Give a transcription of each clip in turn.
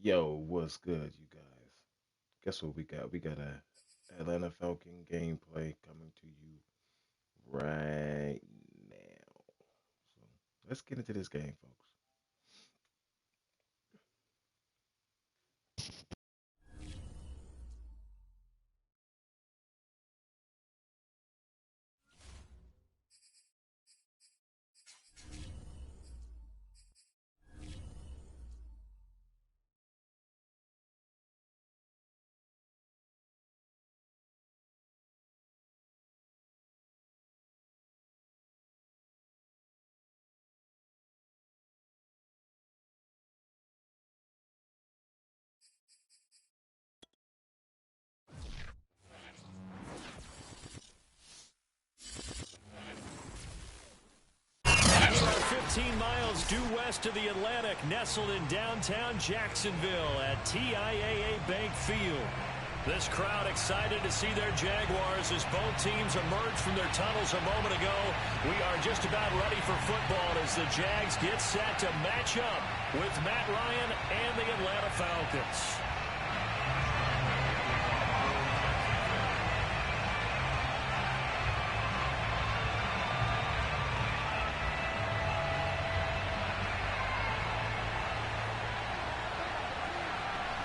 Yo, what's good, you guys? Guess what we got? We got a Atlanta Falcon gameplay coming to you right now. So let's get into this game, folks. We are 15 miles due west of the Atlantic, nestled in downtown Jacksonville at TIAA Bank Field. This crowd excited to see their Jaguars as both teams emerged from their tunnels a moment ago. We are just about ready for football as the Jags get set to match up with Matt Ryan and the Atlanta Falcons.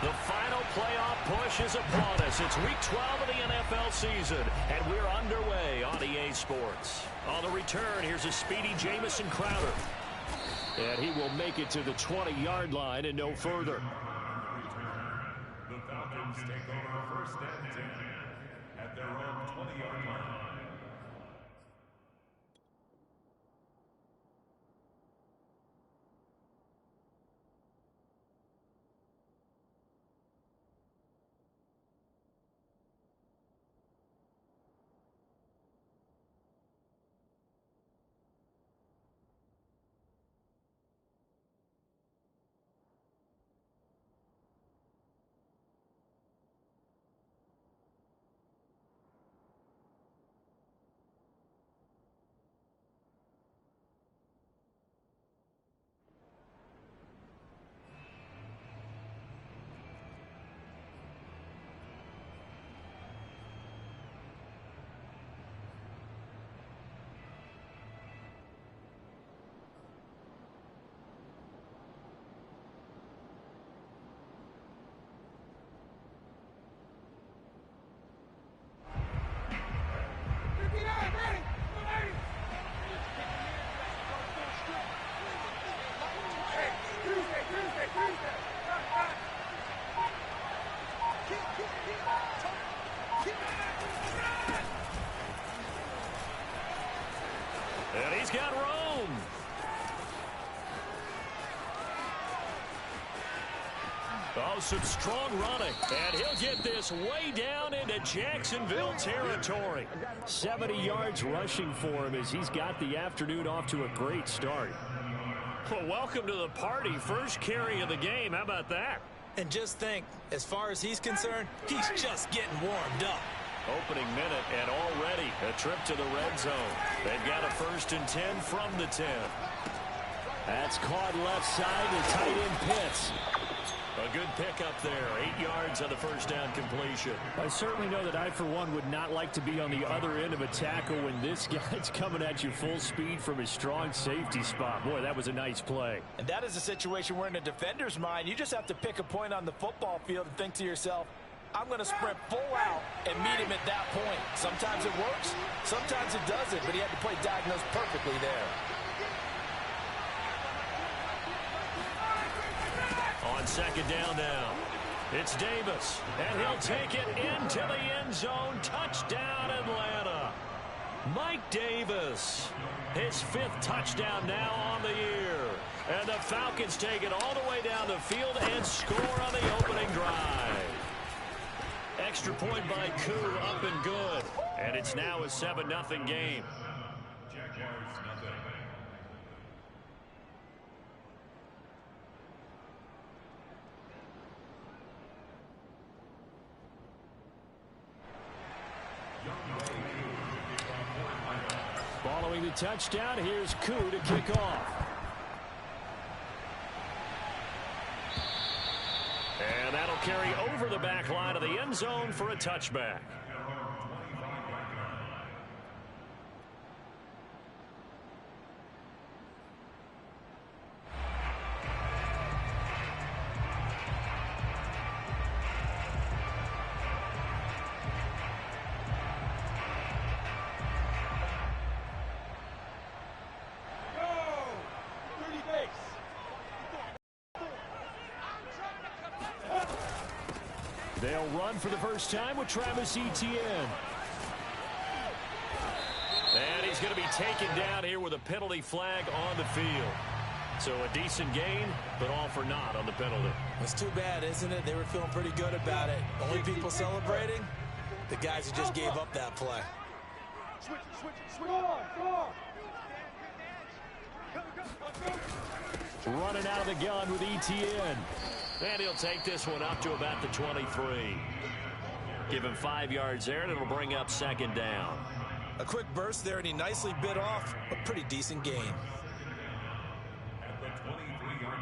The final playoff push is upon us. It's week 12 of the NFL season, and we're underway on EA Sports. On the return, here's a speedy Jamison Crowder. And he will make it to the 20-yard line and no further. The Falcons take over first and 10 at their own 20-yard line. And he's got room. Oh, some strong running. And he'll get this way down into Jacksonville territory. 70 yards rushing for him as he's got the afternoon off to a great start. Well, welcome to the party. First carry of the game. How about that? And just think, as far as he's concerned, he's just getting warmed up. Opening minute and already a trip to the red zone. They've got a 1st and 10 from the 10. That's caught left side to tight end Pitts. A good pickup there. 8 yards on the first down completion. I certainly know that I, for one, would not like to be on the other end of a tackle when this guy's coming at you full speed from his strong safety spot. Boy, that was a nice play. And that is a situation where in a defender's mind, you just have to pick a point on the football field and think to yourself, I'm going to sprint full out and meet him at that point. Sometimes it works, sometimes it doesn't, but he had the play diagnosed perfectly there. On second down now, it's Davis, and he'll take it into the end zone. Touchdown, Atlanta. Mike Davis, his 5th touchdown now on the year. And the Falcons take it all the way down the field and score on the opening drive. Extra point by Koo, up and good. And it's now a 7-0 game. Jaguars nothing. Following the touchdown, here's Koo to kick off. And that'll carry over the back line of the end zone for a touchback. They'll run for the first time with Travis Etienne. And he's going to be taken down here with a penalty flag on the field. So a decent gain, but all for naught on the penalty. It's too bad, isn't it? They were feeling pretty good about it. Only people celebrating, the guys who just gave up that play. Running out of the gun with Etienne. And he'll take this one up to about the 23. Give him 5 yards there, and it'll bring up second down. A quick burst there, and he nicely bit off a pretty decent gain. At the 23-yard line.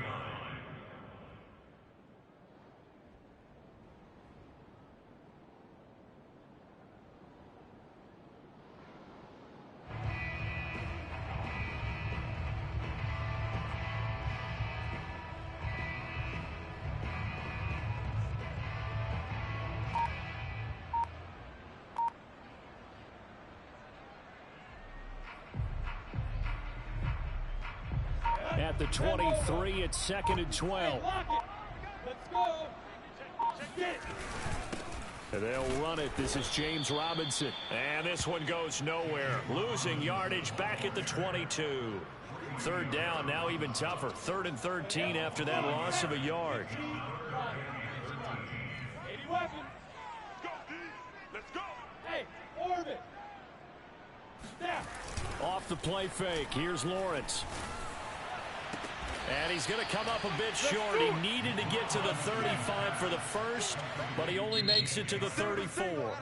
At the 23, it's 2nd and 12. Let's go. And they'll run it. This is James Robinson. And this one goes nowhere. Losing yardage back at the 22. Third down, now even tougher. 3rd and 13 after that loss of a yard. 80 weapons. Let's go. Hey, orbit. Snap. Off the play fake. Here's Lawrence. And he's going to come up a bit short. He needed to get to the 35 for the first, but he only makes it to the 34.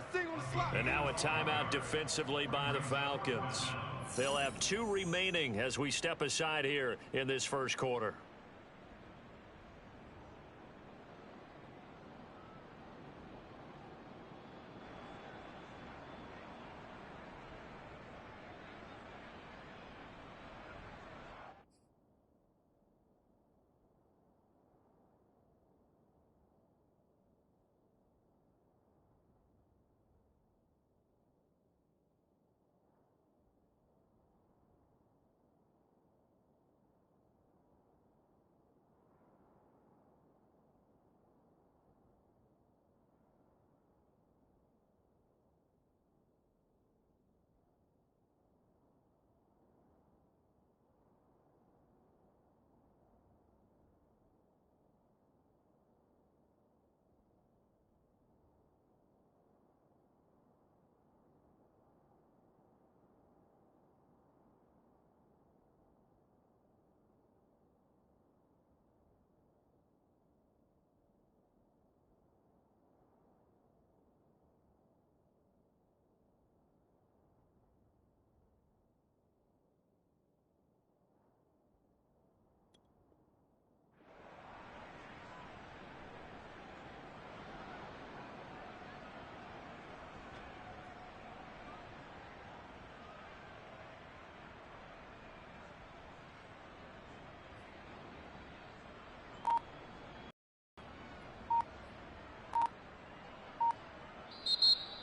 And now a timeout defensively by the Falcons. They'll have 2 remaining as we step aside here in this first quarter.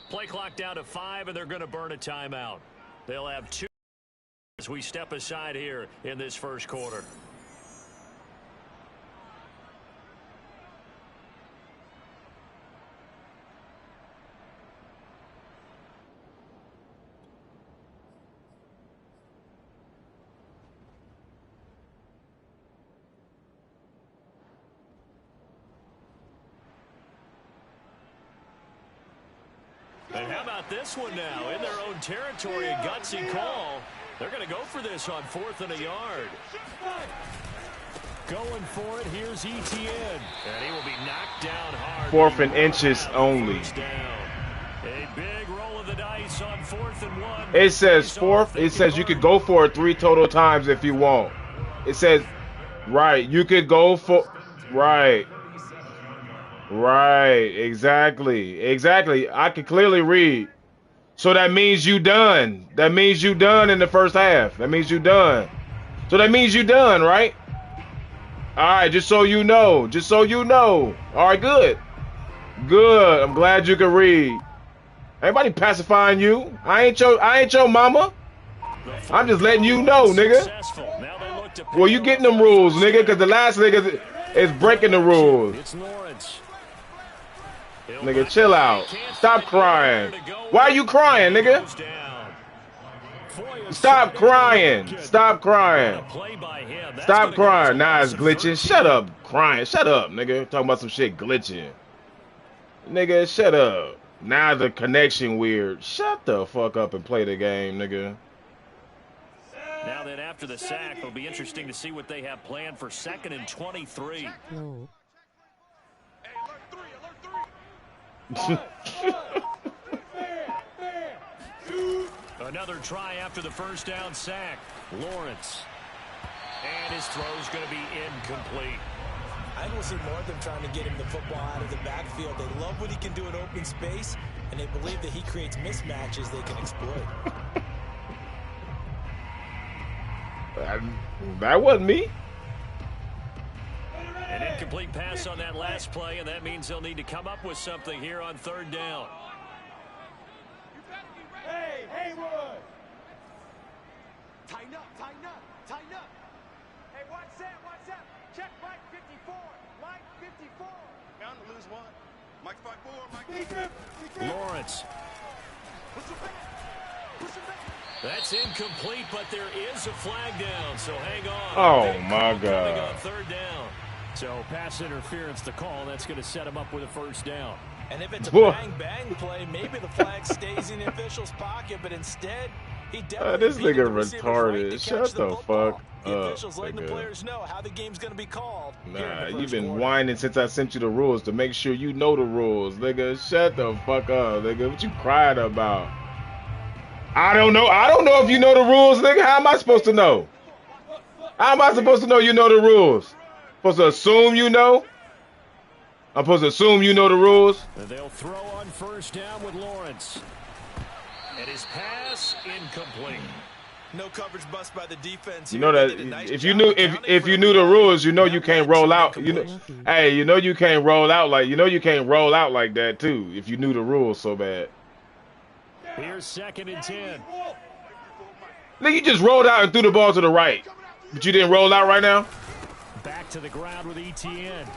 Play clock down to 5, and they're going to burn a timeout. They'll have 2 as we step aside here in this first quarter. And how about this one now? In their own territory, a gutsy call. They're going to go for this on 4th and a yard. Going for it, here's Etienne. And he will be knocked down hard. 4th and inches only. A big roll of the dice on 4th and 1. It says 4th. It says you could go for it 3 total times if you want. It says, right, you could go for, right. Right. Exactly. Exactly. I can clearly read. So that means you done. That means you done in the first half. That means you done. So that means you done, right? All right. Just so you know. Just so you know. All right. Good. Good. I'm glad you can read. Anybody pacifying you? I ain't your mama. I'm just letting you know, nigga. Well, you getting them rules, nigga, because the last nigga is breaking the rules. Nigga, chill out. Stop crying. Why are you crying, nigga? Stop crying. Stop crying. Stop crying. Nah, it's glitching. Shut up, crying. Shut up, nigga. Talking about some shit glitching. Nigga, shut up. Now the connection weird. Shut the fuck up and play the game, nigga. Now then, after the sack, it'll be interesting to see what they have planned for 2nd and 23. No. Another try after the first down sack. Lawrence. And his throw's going to be incomplete. I don't see more of them trying to get him the football out of the backfield. They love what he can do in open space, and they believe that he creates mismatches they can exploit. That wasn't me. An incomplete pass on that last play, and that means they'll need to come up with something here on 3rd down. Hey, Haywood! Tighten up, tighten up, tighten up. Hey, watch that, watch that. Check Mike 54. Mike 54. Bound to lose one. Mike 54, Mike Defense, 54. Lawrence. Push him back. Push him back. That's incomplete, but there is a flag down, so hang on. Oh, my Coming God. on 3rd down. So pass interference to call. That's going to set him up with a 1st down. And if it's a Whoa. bang-bang play, maybe the flag stays in the official's pocket, but instead, he definitely This impeded nigga the receiver's retarded. right to Shut catch the football. fuck The up, officials letting the nigga. players know how the game's going to be called. here in Nah, the you've first been quarter. whining since I sent you the rules to make sure you know the rules, nigga. Shut the fuck up, nigga. What you crying about? I don't know. I don't know if you know the rules, nigga. How am I supposed to know? How am I supposed to know you know the rules? Supposed to assume you know? I'm supposed to assume you know the rules? They'll throw on 1st down with Lawrence. And his pass incomplete. No coverage bust by the defense. You here. know They that did a nice if you job knew accounting if for you knew the everybody. rules, you know you That can't led to roll an out. You know, incomplete. hey, you know you can't roll out like you can't roll out like that too. If you knew the rules so bad, Here's 2nd and 10. nigga, you just rolled out and threw the ball to the right, but you didn't roll out right now. Back to the ground with ETN.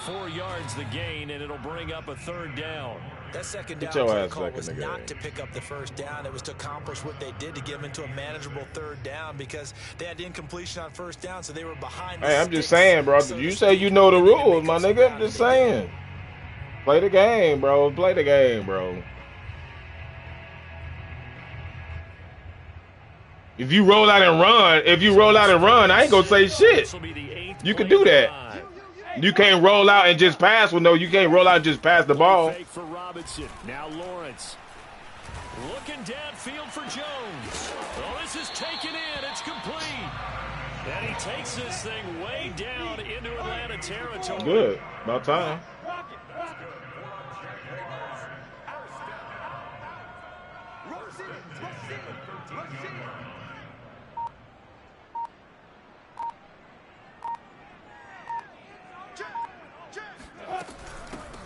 4 yards the gain, and it'll bring up a 3rd down. That second Get down your play ass call back in was the not game. to pick up the 1st down. It was to accomplish what they did to get them into a manageable 3rd down because they had incompletion on 1st down, so they were behind the Hey, I'm just sticks, saying, bro. so You to say you speak. know the They needed to rules, make my up some nigga. I'm ground, just and they did. saying. Play the game, bro. Play the game, bro. If you roll out and run, I ain't gonna say shit. You can do that. You can't roll out and just pass. Well, no, you can't roll out and just pass the ball. Fake for Robinson. Now Lawrence. Looking downfield for Jones. Oh, this is taken in. It's complete. And he takes this thing way down into Atlanta territory. Good. About time.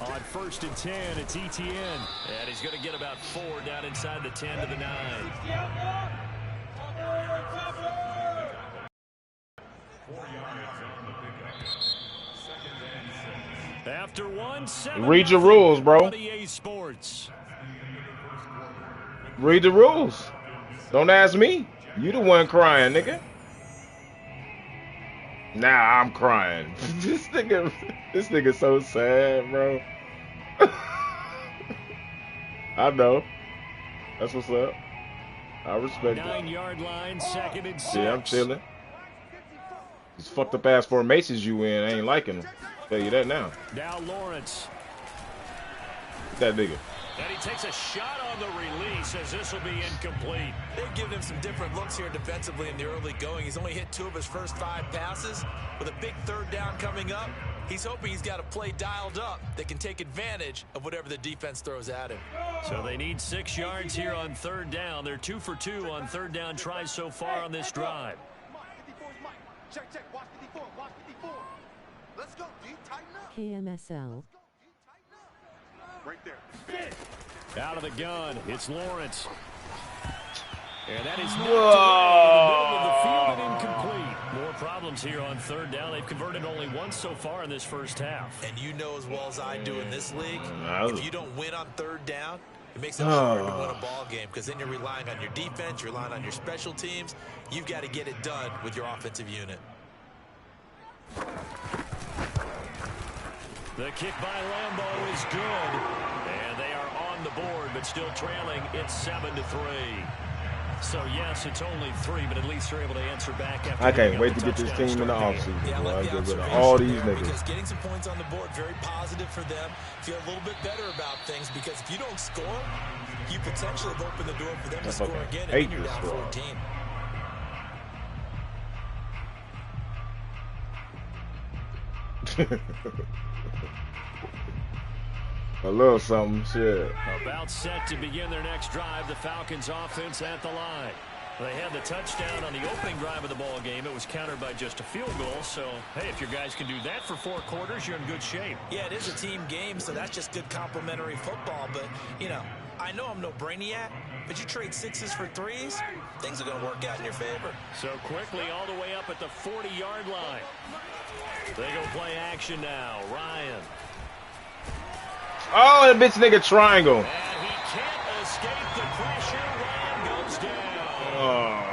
On 1st and 10, it's ETN. And he's going to get about 4 down inside the 10 to the 9. After 1, 7. Read your rules, bro. EA Sports. Read the rules. Don't ask me. You the one crying, nigga. Nah, I'm crying. This nigga so sad, bro. I know. That's what's up. I respect it. 9-yard line, 2nd and 6. Yeah, I'm chilling. These fucked up ass formations you in, I ain't liking them. Tell you that now. Now Lawrence. That nigga. And he takes a shot on the release as this will be incomplete. They've given him some different looks here defensively in the early going. He's only hit 2 of his first 5 passes. With a big 3rd down coming up, he's hoping he's got a play dialed up that can take advantage of whatever the defense throws at him. So they need 6 yards here on 3rd down. They're 2 for 2 on 3rd down tries so far on this drive. Mike, 54 is Mike. Check, check. Watch 54. Watch 54. Let's go, D. Tighten up. KMSL. Right there. Out of the gun, it's Lawrence. And that is Whoa. knocked away in the middle of the field and incomplete. More problems here on 3rd down. They've converted only once so far in this first half. And you know as well as I do in this league, if you don't win on 3rd down, it makes it hard to win a ball game because then you're relying on your defense, you're relying on your special teams. You've got to get it done with your offensive unit. The kick by Lambeau is good. And they are on the board, but still trailing. It's 7-3. So, yes, it's only 3, but at least they're able to answer back after. I can't wait to get this team in the offseason. Yeah, I Boy, like get the rid of all these observation there, niggas. because getting some points on the board, very positive for them. Feel a little bit better about things because if you don't score, you potentially have opened the door for them to score again, and then you're down 14. A little something, shit. About set to begin their next drive. The Falcons offense at the line. They had the touchdown on the opening drive of the ball game. It was countered by just a field goal. So, hey, if your guys can do that for 4 quarters, you're in good shape. Yeah, it is a team game, so that's just good complementary football. But, you know, I know I'm no brainiac, but you trade 6s for 3s, things are going to work out in your favor. So quickly all the way up at the 40-yard line. They go play action now. Ryan. Oh, that bitch nigga triangle. And he can't escape the pressure. Ryan goes down. Oh,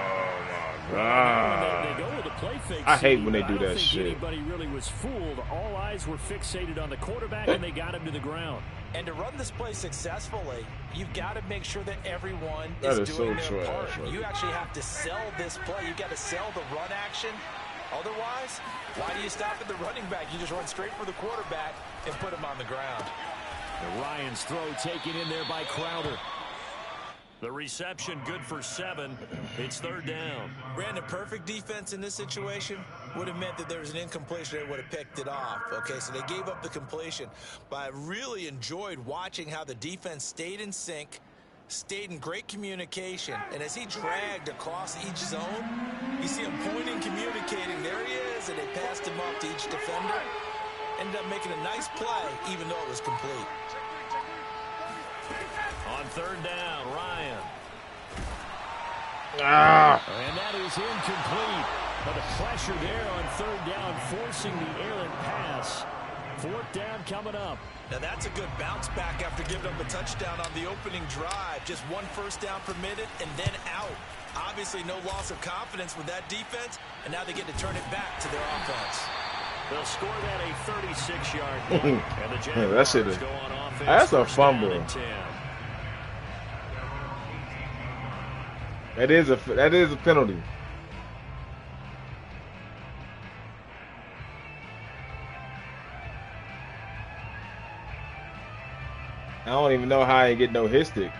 my God. They go with the play fake. I hate when they do I don't that think shit. Anybody really was fooled. All eyes were fixated on the quarterback, and they got him to the ground. And to run this play successfully, you've got to make sure that everyone That is is doing so their trash, part. right? You actually have to sell this play. You've got to sell the run action. Otherwise, why do you stop at the running back? You just run straight for the quarterback and put him on the ground. And Ryan's throw taken in there by Crowder. The reception good for 7. It's 3rd down. Brandon, perfect defense in this situation would have meant that there was an incompletion. They would have picked it off. Okay, so they gave up the completion. But I really enjoyed watching how the defense stayed in sync, stayed in great communication. And as he dragged across each zone, you see him pointing, communicating. There he is, and they passed him off to each defender. Ended up making a nice play, even though it was complete. On 3rd down, Ryan. And that is incomplete. But the pressure there on 3rd down, forcing the errant pass. 4th down coming up. Now that's a good bounce back after giving up a touchdown on the opening drive. Just 1 first down permitted and then out. Obviously no loss of confidence with that defense, and now they get to turn it back to their offense. They'll score that a 36-yard block. And the Jaguars that shit is, go on offense. that's a 1st down fumble. and 10. That is a penalty. I don't even know how I ain't get no hit stick.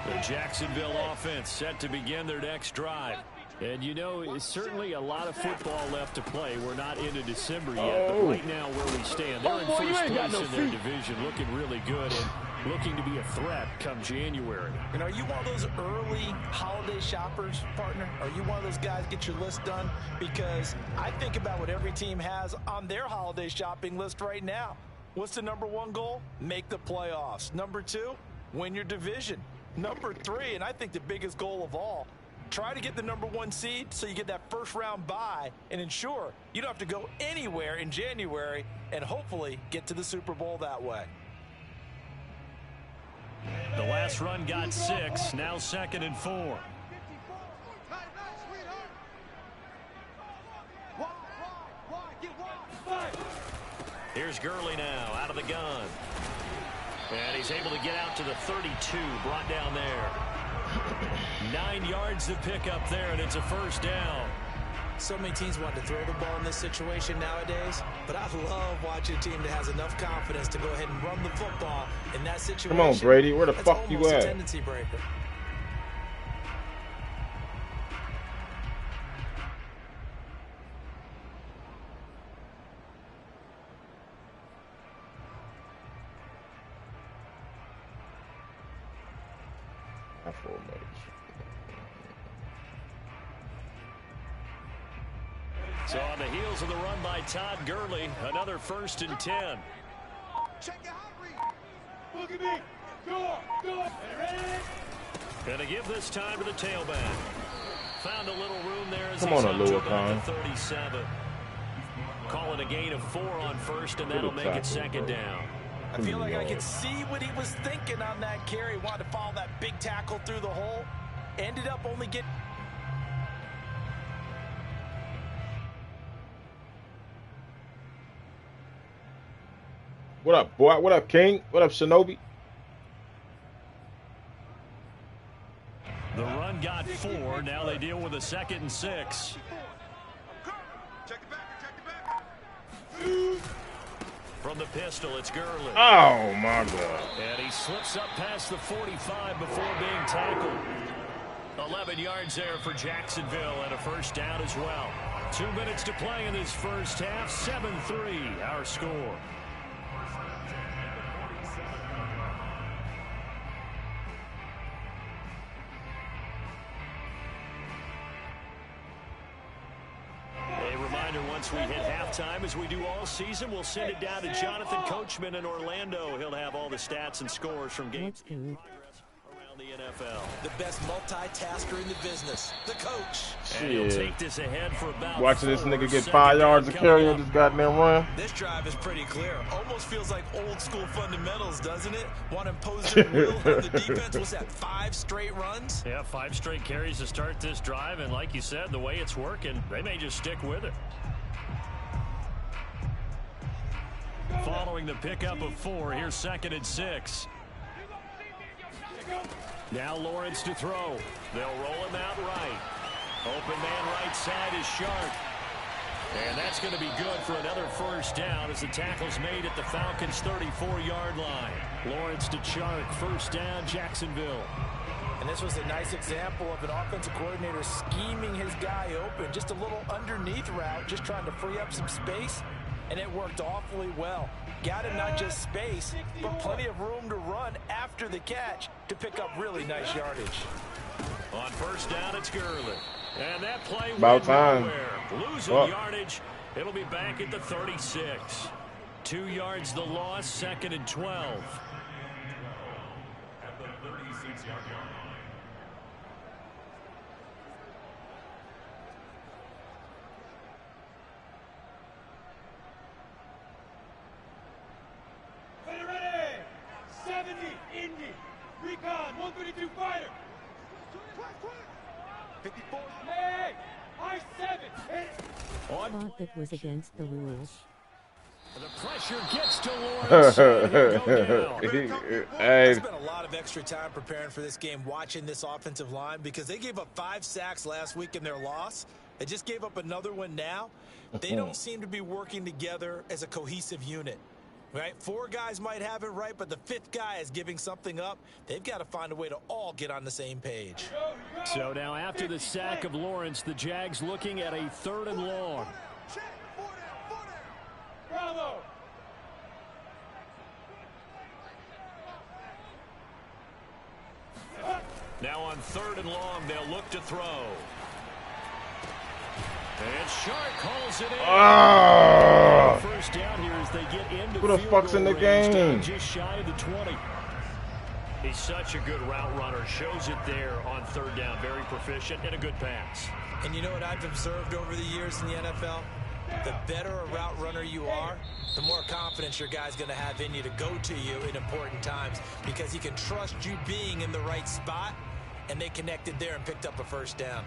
The Jacksonville offense set to begin their next drive. And, you know, it's certainly a lot of football left to play. We're not into December yet, but right now where we stand, they're in first place in their division, looking really good and looking to be a threat come January. And are you one of those early holiday shoppers, partner? Are you one of those guys get your list done? Because I think about what every team has on their holiday shopping list right now. What's the #1 goal? Make the playoffs. #2, win your division. #3, and I think the biggest goal of all, try to get the #1 seed so you get that first-round bye and ensure you don't have to go anywhere in January and hopefully get to the Super Bowl that way. The last run got 6, now 2nd and 4. Here's Gurley now out of the gun. And he's able to get out to the 32, brought down there. 9 yards to pick up there, and it's a 1st down. So many teams want to throw the ball in this situation nowadays, but I love watching a team that has enough confidence to go ahead and run the football in that situation. Come on, Brady. Where the fuck you That's at? almost a tendency breaker. So on the heels of the run by Todd Gurley, another 1st and 10. Check your hot read. Look at me. Go. Going to give this time to the tailback. Found a little room there as Come he's on, up to Alua about Khan. the 37. Calling a gain of 4 on 1st, and that'll make it 2nd down. I feel like I could see what he was thinking on that carry. Wanted to follow that big tackle through the hole. Ended up only getting... What up, boy? What up, King? What up, Shinobi? The run got 4. Now they deal with a 2nd and 6. Check it back. From the pistol, it's Gurley. Oh, my God. And he slips up past the 45 before being tackled. 11 yards there for Jacksonville and a 1st down as well. 2 minutes to play in this first half. 7-3 our score. Once we hit halftime, as we do all season, we'll send it down to Jonathan Coachman in Orlando. He'll have all the stats and scores from games around the NFL. The best multitasker in the business, the coach. And he'll take this ahead for about watching this nigga get 5 yards of carry on this goddamn run. This drive is pretty clear. Almost feels like old school fundamentals, doesn't it? Want to impose their will on the defense. What's that, 5 straight runs? Yeah, 5 straight carries to start this drive. And like you said, the way it's working, they may just stick with it. Following the pickup of 4, here's 2nd and 6. Now Lawrence to throw. They'll roll him out right. Open man right side is Sharp. And that's going to be good for another 1st down as the tackle's made at the Falcons' 34-yard line. Lawrence to Chark, 1st down, Jacksonville. And this was a nice example of an offensive coordinator scheming his guy open. Just a little underneath route, just trying to free up some space. And it worked awfully well. Got him not just space, but plenty of room to run after the catch to pick up really nice yardage. On 1st down, it's Gurley. And that play about went time. Nowhere. Losing yardage. It'll be back at the 36. 2 yards the loss, 2nd and 12. At the 36-yard line. Ready. 70, Indy. Recon, 132 fighter. 54. Hey, I-7. Hit it. Thought that was against the rules. The pressure gets to Lawrence. Hey, I spent a lot of extra time preparing for this game, watching this offensive line, because they gave up 5 sacks last week in their loss. They just gave up another one now. They don't seem to be working together as a cohesive unit. Right? 4 guys might have it right, but the 5th guy is giving something up. They've got to find a way to all get on the same page. So now after the sack of Lawrence, the Jags looking at a 3rd and long. Check. 4 down. Bravo. Now on 3rd and long, they'll look to throw. And Shark calls it in. ah, 1st down here as they get into who the field fuck's goal in the range, down game? just shy of the 20. He's such a good route runner. Shows it there on 3rd down. Very proficient and a good pass. And you know what I've observed over the years in the NFL? The better a route runner you are, the more confidence your guy's going to have in you to go to you in important times, because he can trust you being in the right spot, and they connected there and picked up a 1st down.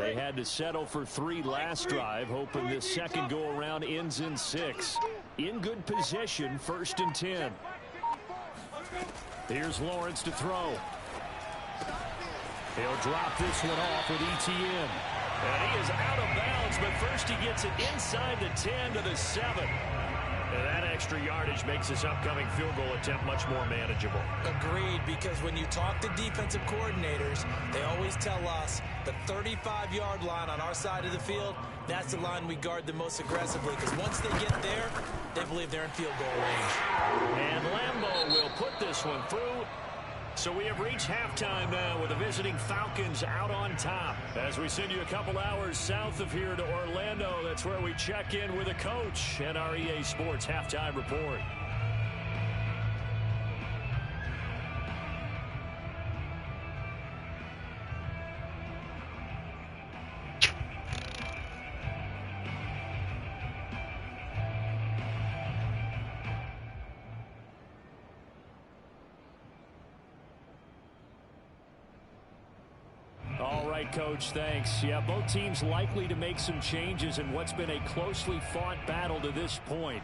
They had to settle for 3 last drive, hoping this second go-around ends in 6. In good position, 1st and 10. Here's Lawrence to throw. He'll drop this one off with ETN. And he is out of bounds, but first he gets it inside the 10 to the 7. And that extra yardage makes this upcoming field goal attempt much more manageable. Agreed, because when you talk to defensive coordinators, they always tell us the 35-yard line on our side of the field, that's the line we guard the most aggressively, because once they get there, they believe they're in field goal range. And Lambeau will put this one through. So we have reached halftime now with the visiting Falcons out on top. As we send you a couple hours south of here to Orlando, that's where we check in with a coach and our EA Sports halftime report. Coach, thanks. Yeah, both teams likely to make some changes in what's been a closely fought battle to this point.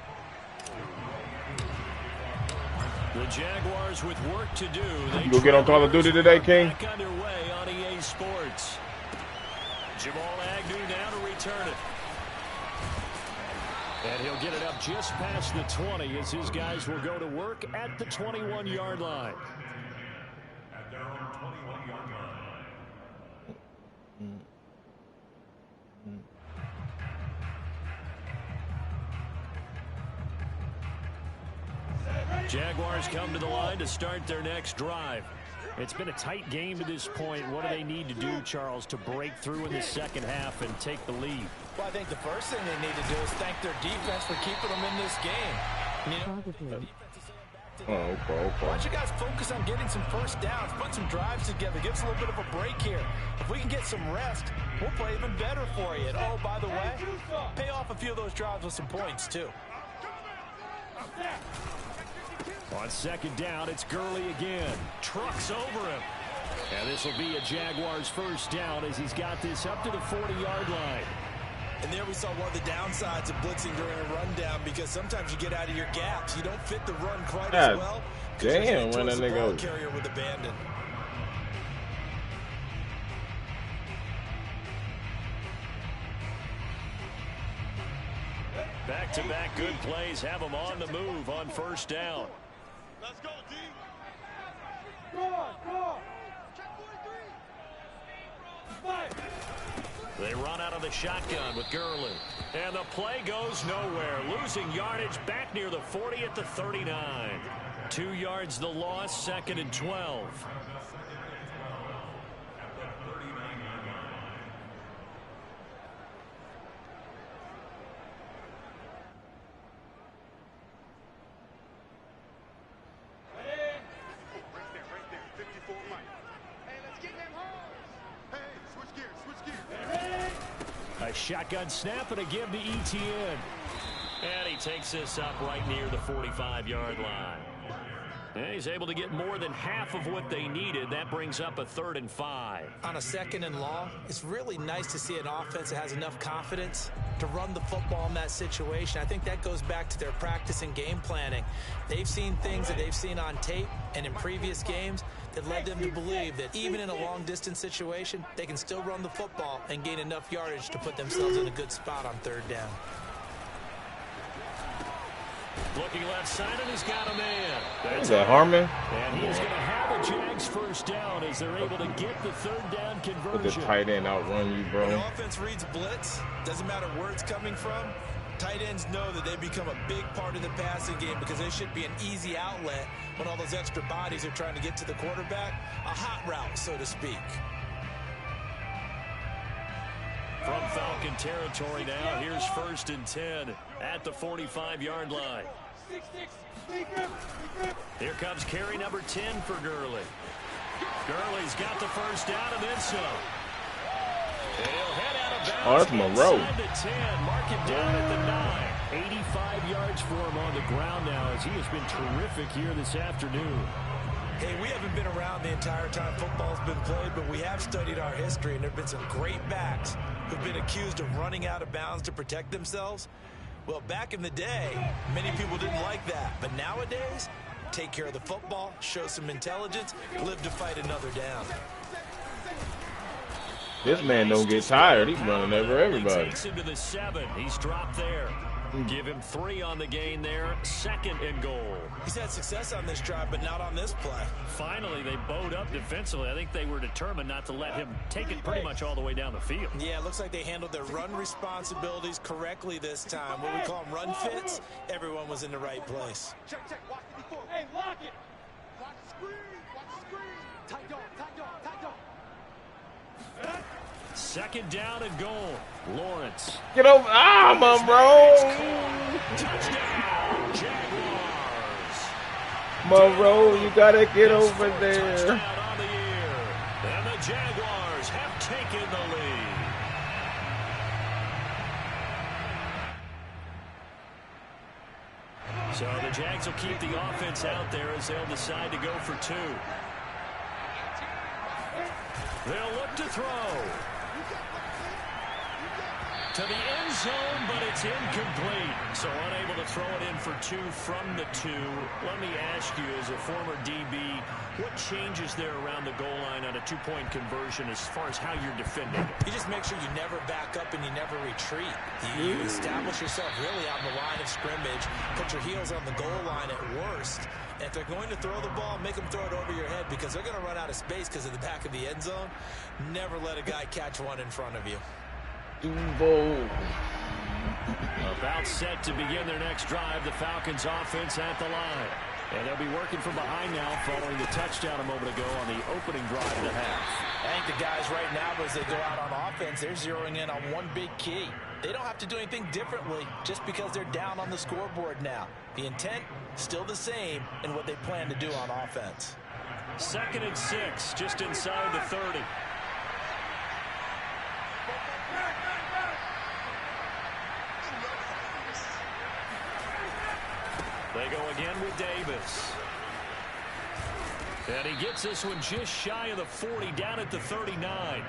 The Jaguars with work to do. You go get on Call of Duty today, King? Back underway on EA Sports. Jamal Agnew now to return it. And he'll get it up just past the 20 as his guys will go to work at the 21-yard line. At their own 21-yard line. Jaguars come to the line to start their next drive. It's been a tight game to this point. What do they need to do, Charles, to break through in the second half and take the lead? Well, I think the first thing they need to do is thank their defense for keeping them in this game. Okay. Why don't you guys focus on getting some first downs, put some drives together, give us a little bit of a break here. If we can get some rest, we'll play even better for you. And, oh, by the way, pay off a few of those drives with some points, too. On second down, it's Gurley again. Trucks over him. And this will be a Jaguars first down as he's got this up to the 40-yard line. And there we saw one of the downsides of blitzing during a rundown, because sometimes you get out of your gaps. You don't fit the run quite as well. Damn, when that nigga goes. Carrier with abandon. Back-to-back good plays have them on the move on first down. Let's go, D. Go on. Check 43. They run out of the shotgun with Gurley. And the play goes nowhere. Losing yardage back near the 40 at the 39. 2 yards the loss, 2nd and 12. Shotgun snap and a give to ETN. And he takes this up right near the 45-yard line. And he's able to get more than half of what they needed. That brings up a 3rd and 5. On a 2nd and long, it's really nice to see an offense that has enough confidence to run the football in that situation. I think that goes back to their practice and game planning. They've seen things that they've seen on tape and in previous games that led them to believe that even in a long-distance situation, they can still run the football and gain enough yardage to put themselves in a good spot on 3rd down. Looking left side, and he's got a man. Is that Harmon? And he's going to have a Jags first down as they're able to get the 3rd down conversion. Let the tight end outrun you, bro. When offense reads blitz, doesn't matter where it's coming from, tight ends know that they become a big part of the passing game because they should be an easy outlet when all those extra bodies are trying to get to the quarterback. A hot route, so to speak. From Falcon territory now, here's 1st and 10 at the 45-yard line. Here comes carry number 10 for Gurley. Gurley's got the first down and then some. And he'll head out of bounds. Oh, that's Monroe. Inside the 10, mark it down at the 9. 85 yards for him on the ground now as he has been terrific here this afternoon. Hey, we haven't been around the entire time football's been played, but we have studied our history, and there have been some great backs who've been accused of running out of bounds to protect themselves. Well, back in the day, many people didn't like that. But nowadays, take care of the football, show some intelligence, live to fight another down. This man don't get tired. He's running over everybody. Takes him to the 7. He's dropped there. Give him 3 on the gain there. 2nd and goal. He's had success on this drive, but not on this play. Finally, they bowed up defensively. I think they were determined not to let him take it pretty much all the way down the field. Yeah, it looks like they handled their run responsibilities correctly this time. What we call them run fits, everyone was in the right place. Check, watch the before. Hey, lock it. Watch the screen, Tight dog. 2nd down and goal. Lawrence. Get over. Ah, Monroe. Touchdown, Jaguars. Monroe, you got to get over there. Touchdown on the year. And the Jaguars have taken the lead. So the Jags will keep the offense out there as they'll decide to go for 2. They'll look to throw. To the end zone, but it's incomplete. So unable to throw it in for 2 from the 2. Let me ask you, as a former DB, what changes there around the goal line on a 2-point conversion as far as how you're defending it? You just make sure you never back up and you never retreat. You establish yourself really on the line of scrimmage, put your heels on the goal line at worst. And if they're going to throw the ball, make them throw it over your head because they're going to run out of space because of the back of the end zone. Never let a guy catch one in front of you. About set to begin their next drive, the Falcons offense at the line. And they'll be working from behind now following the touchdown a moment ago on the opening drive of the half. I think the guys right now, as they go out on offense, they're zeroing in on one big key. They don't have to do anything differently just because they're down on the scoreboard now. The intent, still the same in what they plan to do on offense. 2nd and 6, just inside the 30. They go again with Davis. And he gets this one just shy of the 40, down at the 39.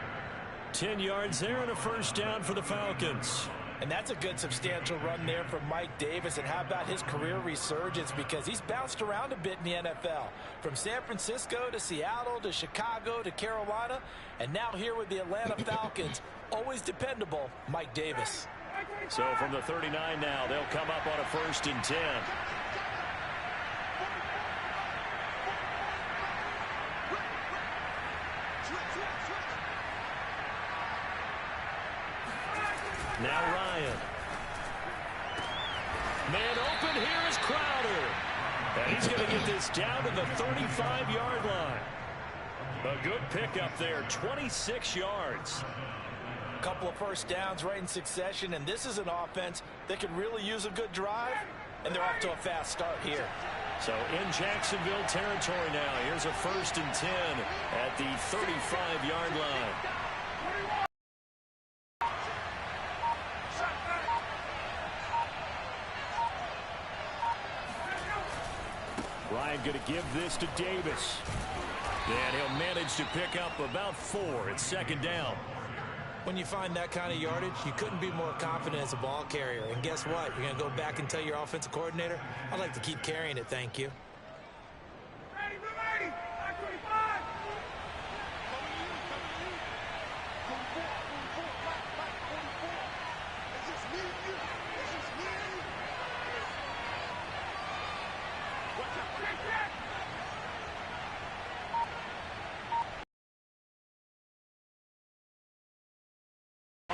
10 yards there and a 1st down for the Falcons. And that's a good substantial run there from Mike Davis. And how about his career resurgence? Because he's bounced around a bit in the NFL. From San Francisco to Seattle to Chicago to Carolina. And now here with the Atlanta Falcons, always dependable, Mike Davis. So from the 39 now, they'll come up on a 1st and 10. Now Ryan. Man open, here is Crowder. And he's going to get this down to the 35-yard line. A good pickup there, 26 yards. A couple of 1st downs right in succession, and this is an offense that could really use a good drive, and they're off to a fast start here. So in Jacksonville territory now, here's a 1st and 10 at the 35-yard line. Ryan going to give this to Davis. And he'll manage to pick up about 4. It's 2nd down. When you find that kind of yardage, you couldn't be more confident as a ball carrier. And guess what? You're going to go back and tell your offensive coordinator, I'd like to keep carrying it, thank you. Ready, 925.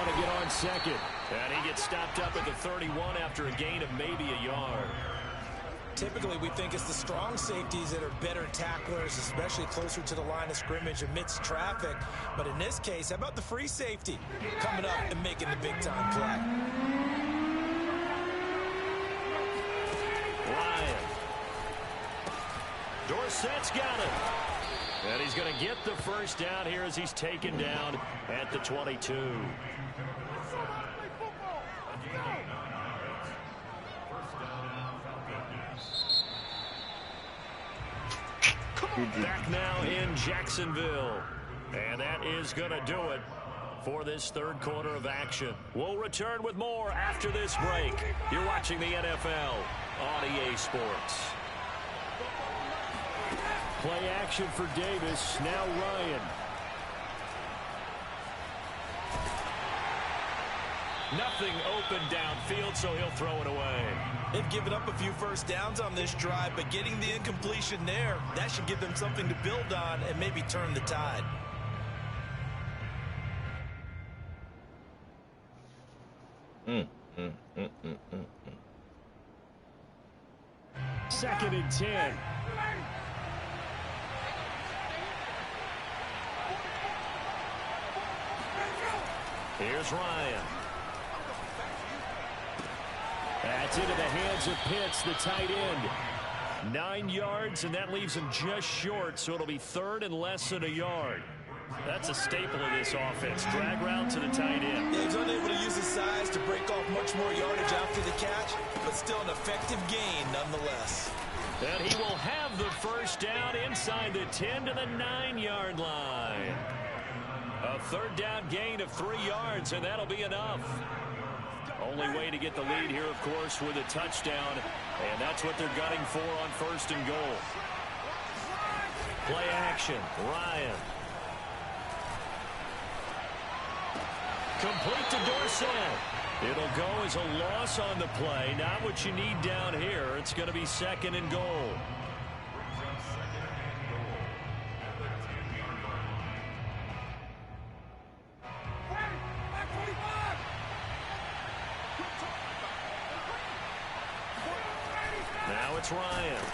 To get on 2nd, and he gets stopped up at the 31 after a gain of maybe a yard. Typically, we think it's the strong safeties that are better tacklers, especially closer to the line of scrimmage amidst traffic. But in this case, how about the free safety coming up and making the big-time play? Ryan. Dorsett's got it. And he's going to get the 1st down here as he's taken down at the 22. Come Back now in Jacksonville. And that is going to do it for this third quarter of action. We'll return with more after this break. You're watching the NFL on EA Sports. Play action for Davis. Now Ryan. Nothing open downfield, so he'll throw it away. They've given up a few first downs on this drive, but getting the incompletion there, that should give them something to build on and maybe turn the tide. Second and 10. Here's Ryan. That's into the hands of Pitts, the tight end. 9 yards, and that leaves him just short, so it'll be third and less than a yard. That's a staple of this offense. Drag route to the tight end. Yeah, he's unable to use his size to break off much more yardage after the catch, but still an effective gain nonetheless. And he will have the first down inside the 10 to the 9-yard line. A third down gain of 3 yards, and that'll be enough. Only way to get the lead here, of course, with a touchdown, and that's what they're gunning for on first and goal. Play action, Ryan. Complete to Dorsett. It'll go as a loss on the play. Not what you need down here. It's going to be second and goal. Now it's Ryan.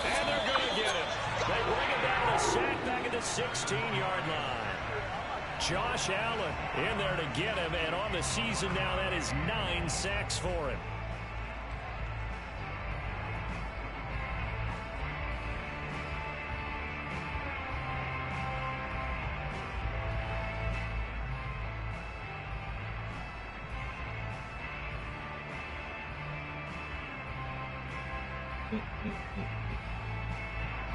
And they're going to get him. They bring it down, a sack back at the 16-yard line. Josh Allen in there to get him, and on the season now, that is 9 sacks for him.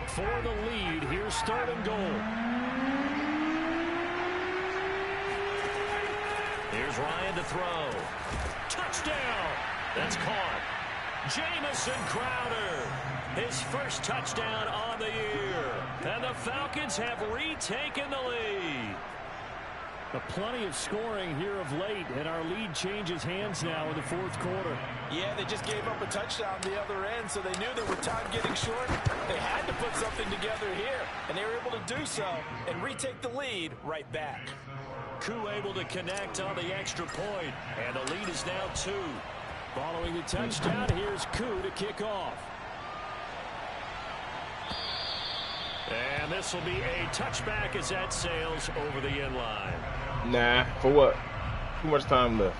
For the lead, here's third and goal. Here's Ryan to throw. Touchdown! That's caught. Jamison Crowder, his first touchdown on the year. And the Falcons have retaken the lead. Plenty of scoring here of late, and our lead changes hands now in the fourth quarter. Yeah, they just gave up a touchdown the other end, so they knew there were time getting short. They had to put something together here, and they were able to do so and retake the lead right back. Koo able to connect on the extra point, and the lead is now 2. Following the touchdown, here's Koo to kick off. And this will be a touchback as that sails over the end line. Nah, for what? Too much time left.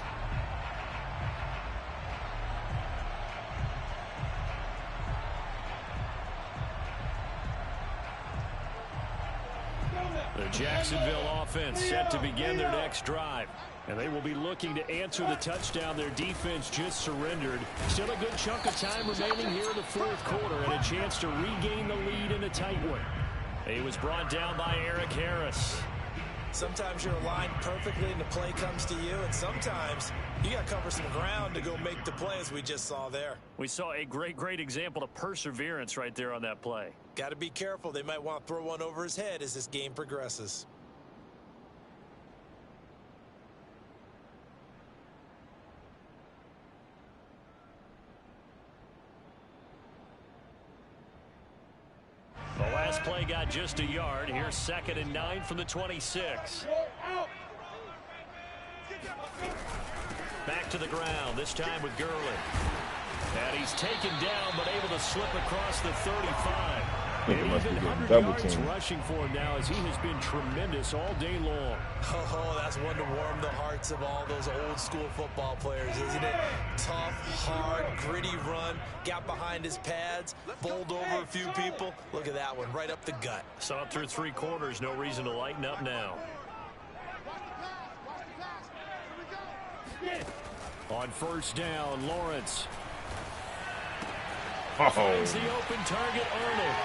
The Jacksonville offense set to begin their next drive. And they will be looking to answer the touchdown their defense just surrendered. Still a good chunk of time remaining here in the fourth quarter and a chance to regain the lead in a tight one. He was brought down by Eric Harris. Sometimes you're aligned perfectly and the play comes to you, and sometimes you got to cover some ground to go make the play, as we just saw there. We saw a great example of perseverance right there on that play. Got to be careful. They might want to throw one over his head as this game progresses. The last play got just a yard. Here's second and 9 from the 26. Back to the ground, this time with Gurley. And he's taken down, but able to slip across the 35. And even 100 yards rushing for him now, as he has been tremendous all day long. Oh, that's one to warm the hearts of all those old school football players, isn't it? Tough, hard, gritty run, got behind his pads, bowled over a few people. Look at that one, right up the gut. Saw it through 3 quarters, no reason to lighten up now. On first down, Lawrence. Finds the open target, Arnold.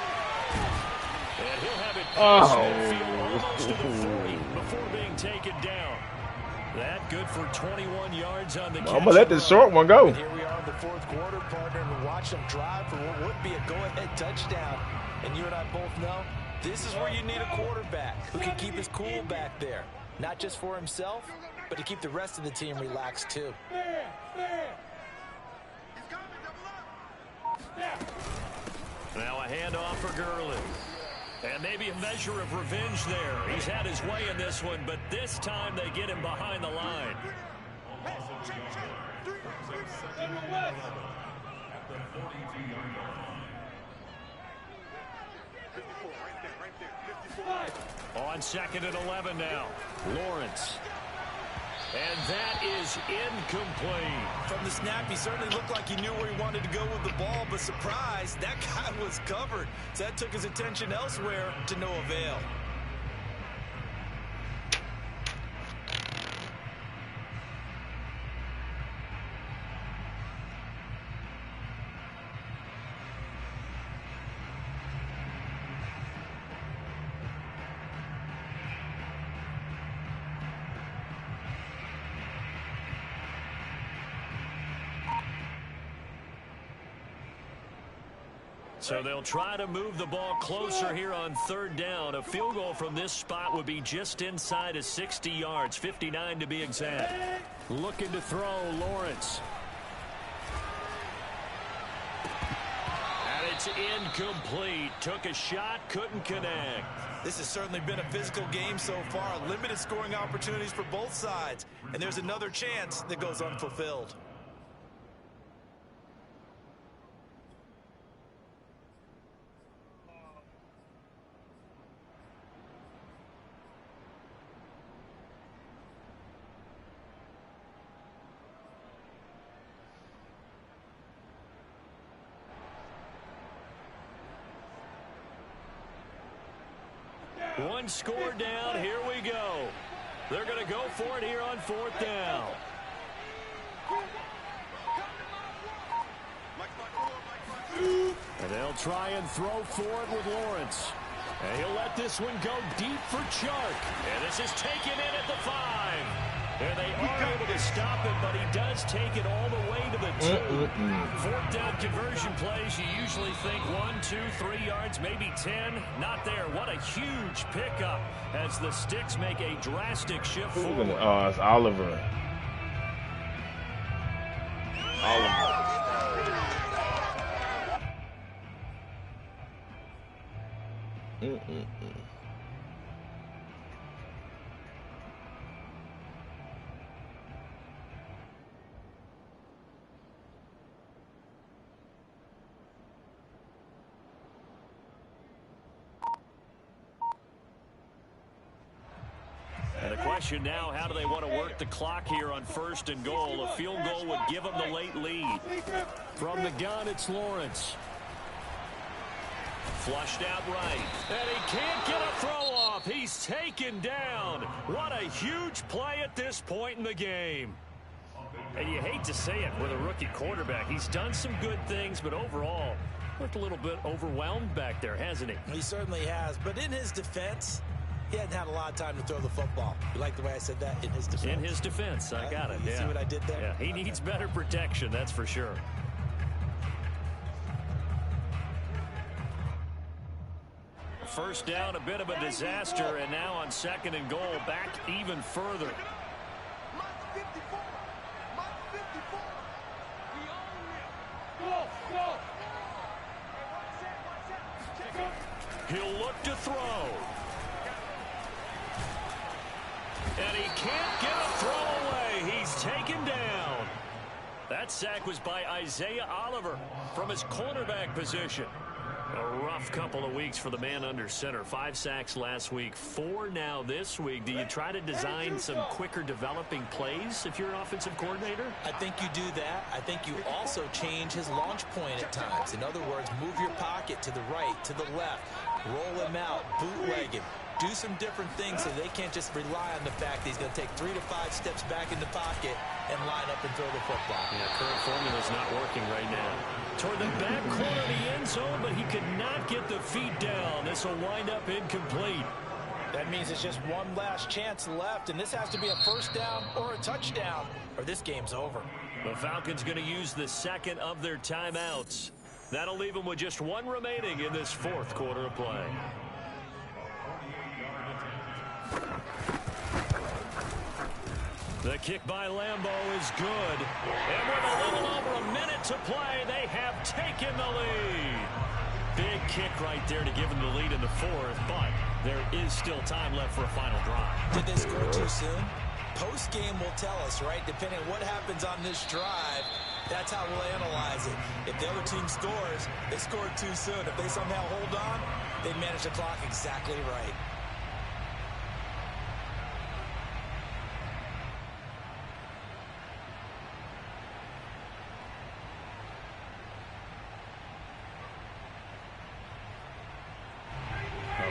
And he'll have it past midfield almost to the 40 before being taken down. That good for 21 yards on the catch. I'm going to let this short one go. And here we are in the fourth quarter, partner, and watch them drive for what would be a go-ahead touchdown. And you and I both know this is where you need a quarterback who can keep his cool back there. Not just for himself, but to keep the rest of the team relaxed too. Now a handoff for Gurley. And maybe a measure of revenge there. He's had his way in this one, but this time they get him behind the line. On 2nd and 11 now. Lawrence. And that is incomplete. From the snap, he certainly looked like he knew where he wanted to go with the ball, but surprise, that guy was covered. So that took his attention elsewhere to no avail. So they'll try to move the ball closer here on 3rd down. A field goal from this spot would be just inside of 60 yards, 59 to be exact. Looking to throw, Lawrence. And it's incomplete. Took a shot, couldn't connect. This has certainly been a physical game so far. Limited scoring opportunities for both sides. And there's another chance that goes unfulfilled. One score down. Here we go. They're going to go for it here on 4th down. And they'll try and throw for it with Lawrence. And he'll let this one go deep for Chark. And this is taken in at the 5. And they are able to stop it, but he does take it all the way to the 2. 4th down conversion plays, you usually think 1, 2, 3 yards, maybe 10. Not there. What a huge pickup as the Sticks make a drastic shift forward. Oh, it's Oliver. And the question now, how do they want to work the clock here on 1st and goal? A field goal would give them the late lead. From the gun, it's Lawrence. Flushed out right. And he can't get a throw off. He's taken down. What a huge play at this point in the game. And you hate to say it with a rookie quarterback. He's done some good things, but overall, looked a little bit overwhelmed back there, hasn't he? He certainly has. But in his defense, he hadn't had a lot of time to throw the football. You like the way I said that? In his defense. In his defense. I got it. You yeah. see what I did there? Yeah, he needs better protection, that's for sure. First down, a bit of a disaster, and now on 2nd and goal, back even further. He'll look to throw. And he can't get a throw away. He's taken down. That sack was by Isaiah Oliver from his cornerback position. A rough couple of weeks for the man under center. 5 sacks last week, 4 now this week. Do you try to design some quicker developing plays if you're an offensive coordinator? I think you do that. I think you also change his launch point at times. In other words, move your pocket to the right, to the left, roll him out, bootleg him. Do some different things so they can't just rely on the fact that he's going to take 3 to 5 steps back in the pocket and line up and throw the football. Yeah, current formula is not working right now. Toward the back corner of the end zone, but he could not get the feet down. This will wind up incomplete. That means it's just one last chance left, and this has to be a first down or a touchdown, or this game's over. The Falcons going to use the second of their timeouts. That'll leave them with just one remaining in this fourth quarter of play. The kick by Lambeau is good. And with a little over a minute to play, they have taken the lead. Big kick right there to give them the lead in the fourth, but there is still time left for a final drive. Did they score too soon? Post-game will tell us, right? Depending on what happens on this drive, that's how we'll analyze it. If the other team scores, they scored too soon. If they somehow hold on, they manage the clock exactly right.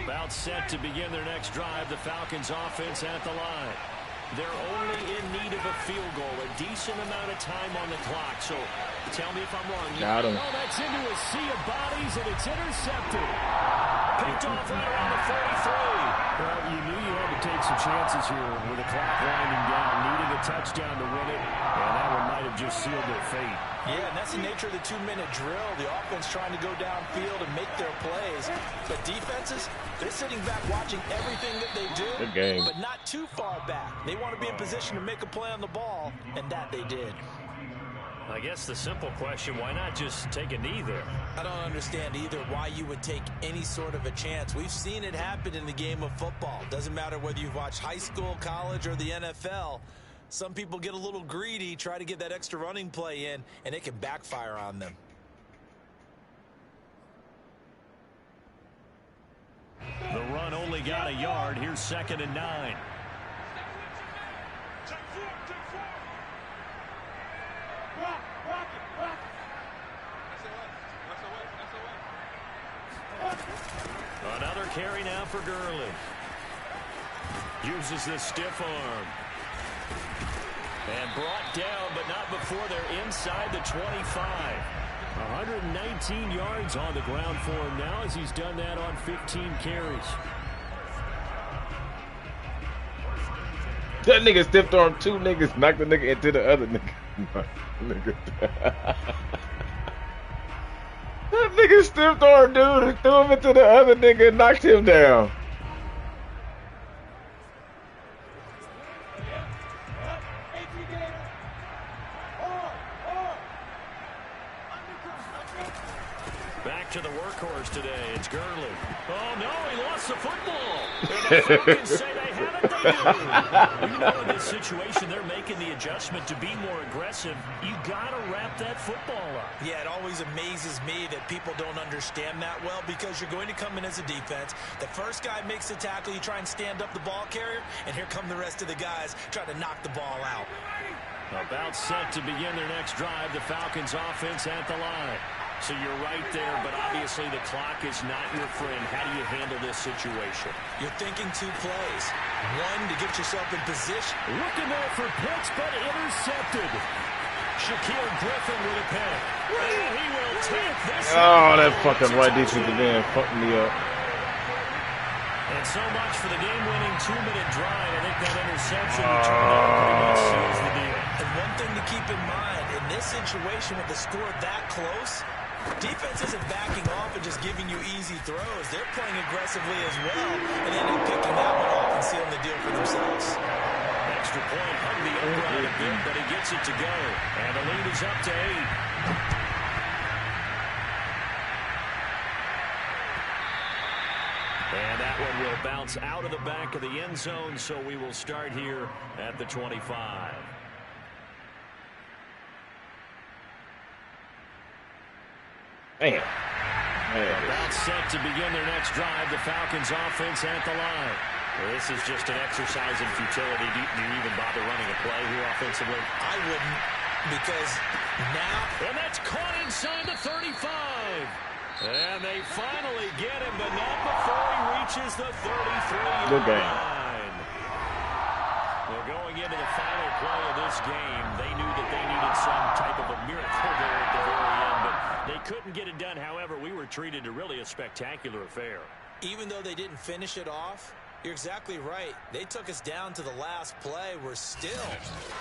About set to begin their next drive, the Falcons offense at the line. They're only in need of a field goal, a decent amount of time on the clock. So tell me if I'm wrong. Got him. Oh, that's into a sea of bodies, and it's intercepted. Picked off right around the 43. Well, you knew you had to take some chances here with the clock winding down. Needed a touchdown to win it, and that one might have just sealed their fate. Yeah, and that's the nature of the 2-minute drill. The offense trying to go downfield and make their plays. But defenses, they're sitting back watching everything that they do, Good game. but not too far back. They want to be in position to make a play on the ball, and that they did. I guess the simple question, why not just take a knee there? I don't understand either why you would take any sort of a chance. We've seen it happen in the game of football. Doesn't matter whether you've watched high school, college, or the NFL. Some people get a little greedy, try to get that extra running play in, and it can backfire on them. The run only got a yard. Here's 2nd and 9. Another carry now for Gurley. Uses the stiff arm. And brought down, but not before they're inside the 25. 119 yards on the ground for him now as he's done that on 15 carries. That nigga stiffed arm 2 niggas, knocked the nigga into the other nigga. That nigga stiffed arm dude and threw him into the other nigga and knocked him down. Back to the workhorse today. It's Gurley. Oh, no, he lost the football. And the Falcons say they haven't, they do. You know, in this situation, they're making the adjustment to be more aggressive. You got to wrap that football up. Yeah, it always amazes me that people don't understand that well because you're going to come in as a defense. The first guy makes the tackle, you try and stand up the ball carrier, and here come the rest of the guys trying to knock the ball out. About set to begin their next drive, the Falcons offense at the line. So you're right there, but obviously the clock is not your friend. How do you handle this situation? You're thinking 2 plays. One, to get yourself in position. Looking there for Pitts, but intercepted. Shaquille Griffin with a pick. And he will take this. Oh, that fucking right defensive end fucked me up. And so much for the game-winning 2-minute drive. I think that interception returned out pretty much seals the deal. And one thing to keep in mind, in this situation with the score that close, defense isn't backing off and just giving you easy throws. They're playing aggressively as well, and then they're picking that one off and sealing the deal for themselves. Extra point hung the upright a bit, but he gets it to go. And the lead is up to 8. And that one will bounce out of the back of the end zone, so we will start here at the 25. Damn. About set to begin their next drive, the Falcons offense at the line. Well, this is just an exercise in futility. Do you even bother running a play here offensively? I wouldn't, because now... And that's caught inside the 35. And they finally get him, but not before he reaches the 33-yard line. They're going going into the final play of this game, they knew that they needed some type of a miracle there at the very end, but they couldn't get it done. However, we were treated to really a spectacular affair. Even though they didn't finish it off, you're exactly right. They took us down to the last play. We're still,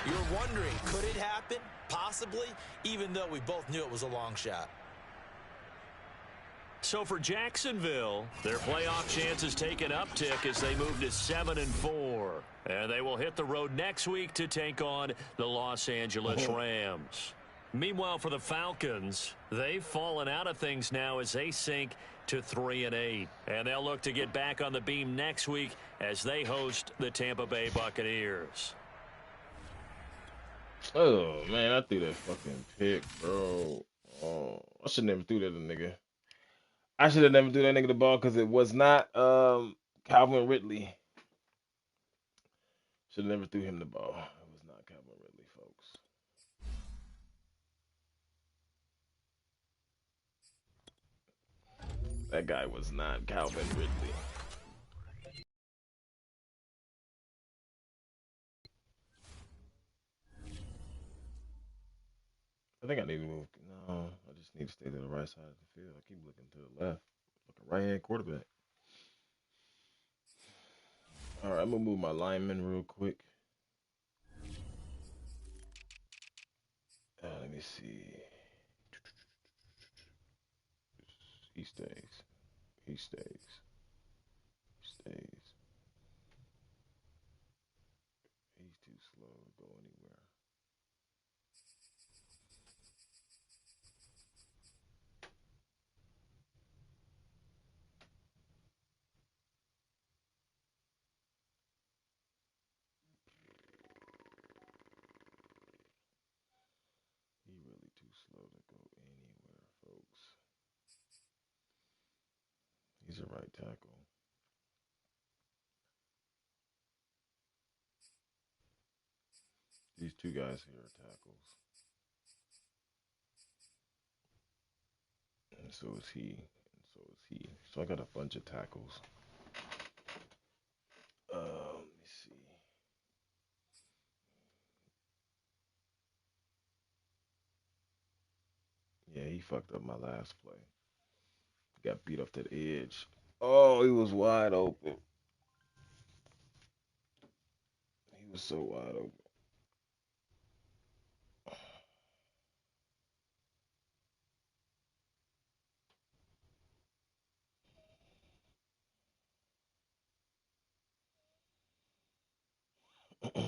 you're wondering, could it happen? Possibly, even though we both knew it was a long shot. So for Jacksonville, their playoff chances take an uptick as they move to 7-4. And they will hit the road next week to take on the Los Angeles Rams. Meanwhile, for the Falcons, they've fallen out of things now as they sink to 3-8. And they'll look to get back on the beam next week as they host the Tampa Bay Buccaneers. Oh, man, I threw that fucking pick, bro. Oh, I should never threw that to nigga. I should have never threw that nigga the ball because it was not Calvin Ridley. Should have never threw him the ball. It was not Calvin Ridley, folks. That guy was not Calvin Ridley. I think I need to move. No, I just need to stay to the right side of the field. I keep looking to the left. Looking right-hand quarterback. All right, I'm going to move my lineman real quick. Let me see. He stays. He stays. Stays. He's too slow to go anywhere. He really too slow to go anywhere, folks. He's a right tackle. These two guys here are tackles. And so is he. And so is he. So I got a bunch of tackles. Let me see. Yeah, he fucked up my last play. Got beat off that edge. Oh, he was wide open. He was so wide open. Yeah,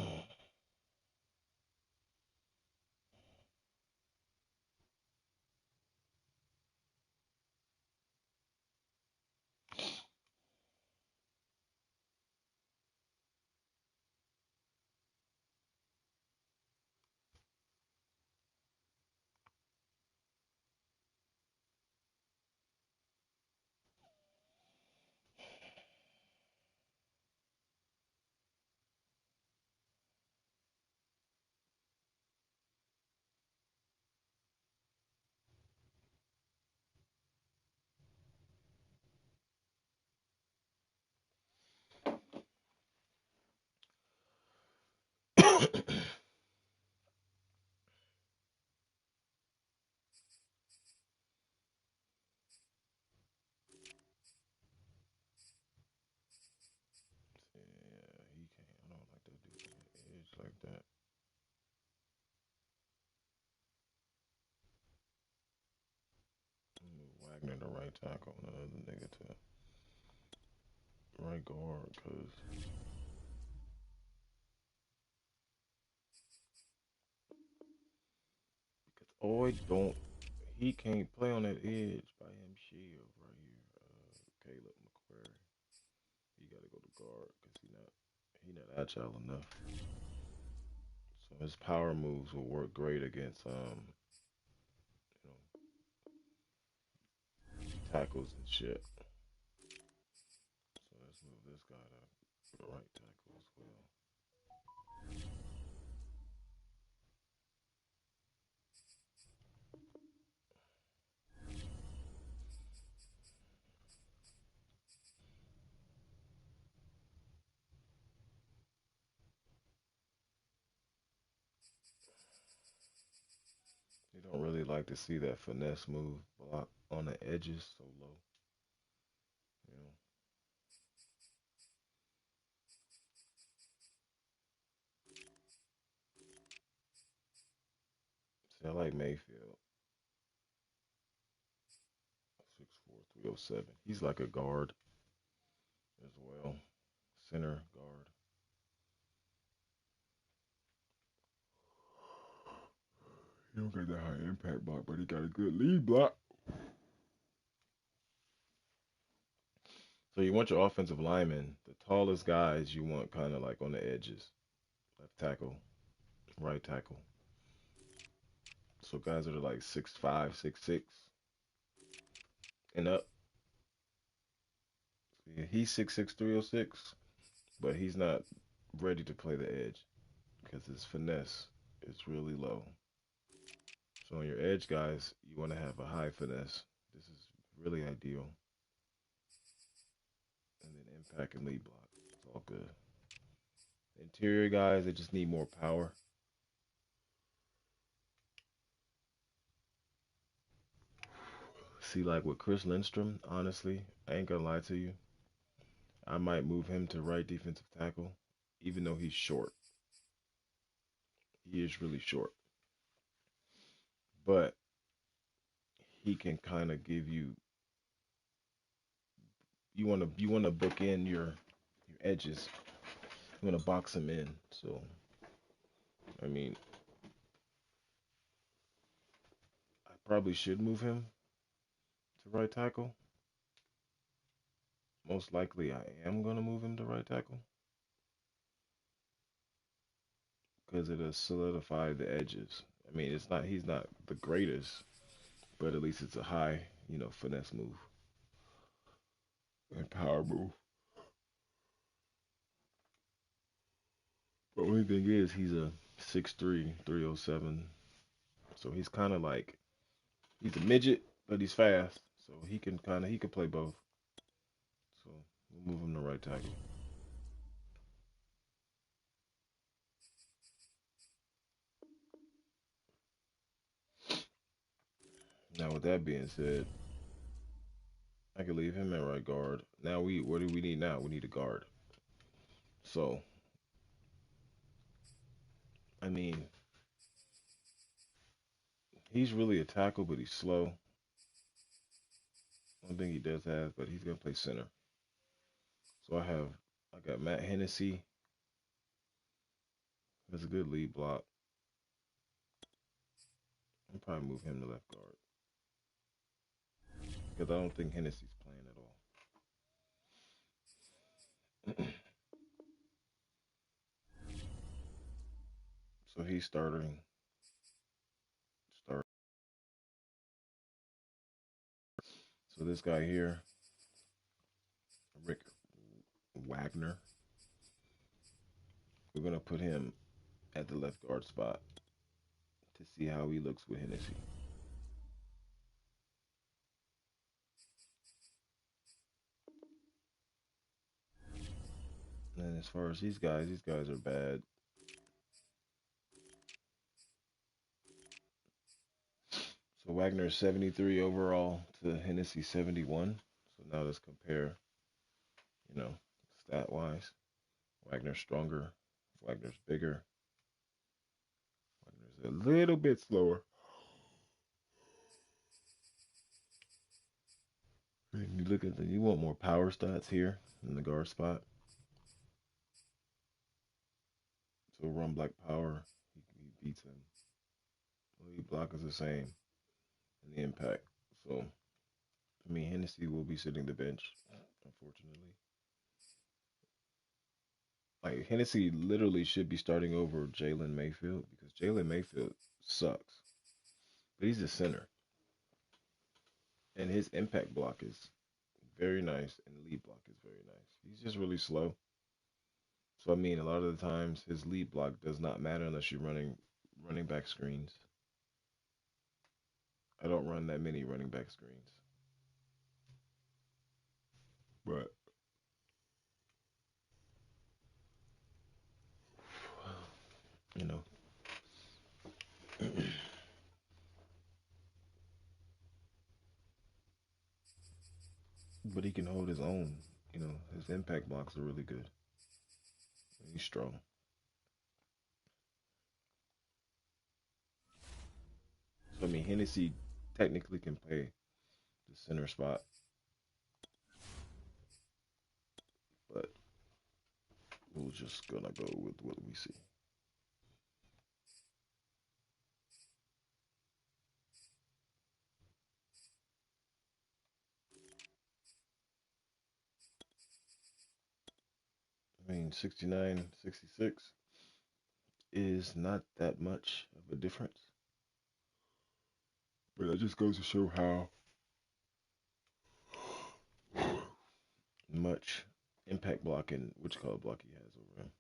he can't. I don't like that dude on the edge like that. Wagner the right tackle, and another nigga to right guard, because he can't play on that edge by him shield right here. Caleb McQuarrie. He got to go to guard because he not agile enough. So his power moves will work great against you know, tackles and shit. So let's move this guy to the right tackle as well. You don't really like to see that finesse move block on the edges so low. You know. See, I like Mayfield. 6'4", 307. He's like a guard as well. Center guard. He don't got that high impact block, but he got a good lead block. So you want your offensive linemen, the tallest guys you want kind of like on the edges. Left tackle, right tackle. So guys that are like 6'5", 6'6", and up. Yeah, he's 6'6", 306, but he's not ready to play the edge because his finesse is really low. So on your edge guys, you want to have a high finesse. This is really ideal. And then impact and lead block. It's all good. Interior guys, they just need more power. See, like with Chris Lindstrom, honestly, I ain't gonna lie to you. I might move him to right defensive tackle, even though he's short. He is really short. But he can kind of give you you wanna book in your edges. You wanna box him in. So I mean, I probably should move him to right tackle. Most likely I am gonna move him to right tackle because it'll solidify the edges. I mean, he's not the greatest, but at least it's a high, finesse move and power move. The only thing is he's a 6'3", 307. So he's kind of like he's a midget, but he's fast. So he can play both. So we'll move him to right tackle. Now with that being said, I could leave him at right guard. Now what do we need now? We need a guard. So I mean, he's really a tackle, but he's slow. One thing he does have, but he's gonna play center. So I got Matt Hennessy. That's a good lead block. I'll probably move him to left guard because I don't think Hennessy's playing at all. So he's starting. Start. So this guy here, Rick Wagner, we're gonna put him at the left guard spot to see how he looks with Hennessy. And as far as these guys are bad. So Wagner is 73 overall to Hennessy 71. So now let's compare, you know, stat wise. Wagner's stronger. Wagner's bigger. Wagner's a little bit slower. You look at you want more power stats here in the guard spot. So run black power, he beats him. Lead block is the same in the impact. So I mean Hennessy will be sitting the bench, unfortunately. Like Hennessy literally should be starting over Jalen Mayfield because Jalen Mayfield sucks. But he's a center. And his impact block is very nice and lead block is very nice. He's just really slow. So I mean a lot of the times his lead block does not matter unless you're running back screens. I don't run that many running back screens. But you know but he can hold his own. You know, his impact blocks are really good. He's strong. So I mean, Hennessy technically can play the center spot, but we're just gonna go with what we see. I mean, 69, 66 is not that much of a difference, but that just goes to show how much impact blocking, which color block he has over him.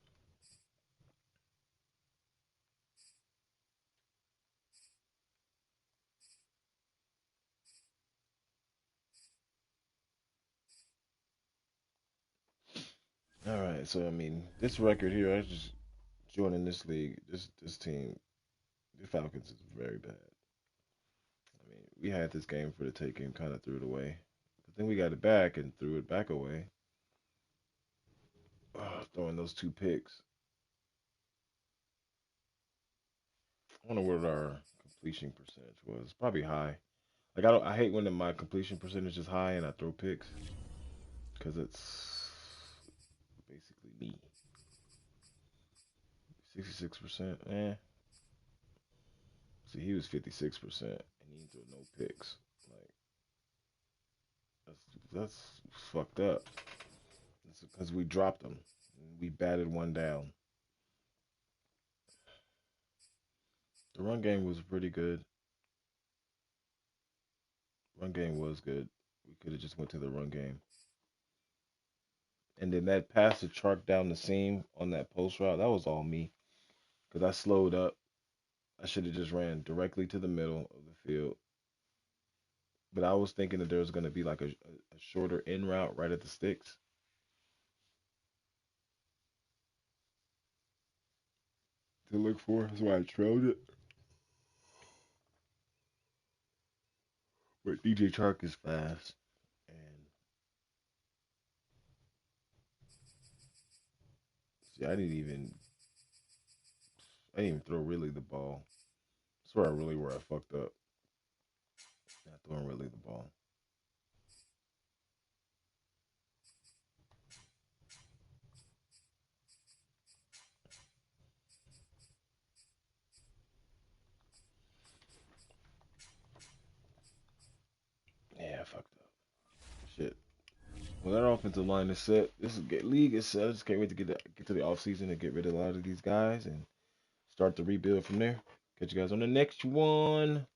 All right, so I mean, this record here, I just joining this league, this team, the Falcons is very bad. I mean, we had this game for the taking, kind of threw it away, but then we got it back and threw it back away. Throwing those two picks. I wonder what our completion percentage was. Probably high. Like I hate when my completion percentage is high and I throw picks because it's basically me. 66%. See, he was 56% and he threw no picks. Like that's fucked up. It's because we dropped them. We batted one down. The run game was pretty good. Run game was good. We could have just went to the run game. And then that pass to Chark down the seam on that post route, that was all me. Because I slowed up. I should have just ran directly to the middle of the field. But I was thinking that there was going to be like a shorter in route right at the sticks. To look for. That's why I trailed it. But DJ Chark is fast. And see, I didn't even throw really the ball. That's where I fucked up. Not throwing really the ball. Yeah, I fucked up. Shit. Well, that offensive line is set. League is set. I just can't wait to get to the off season and get rid of a lot of these guys and start the rebuild from there. Catch you guys on the next one.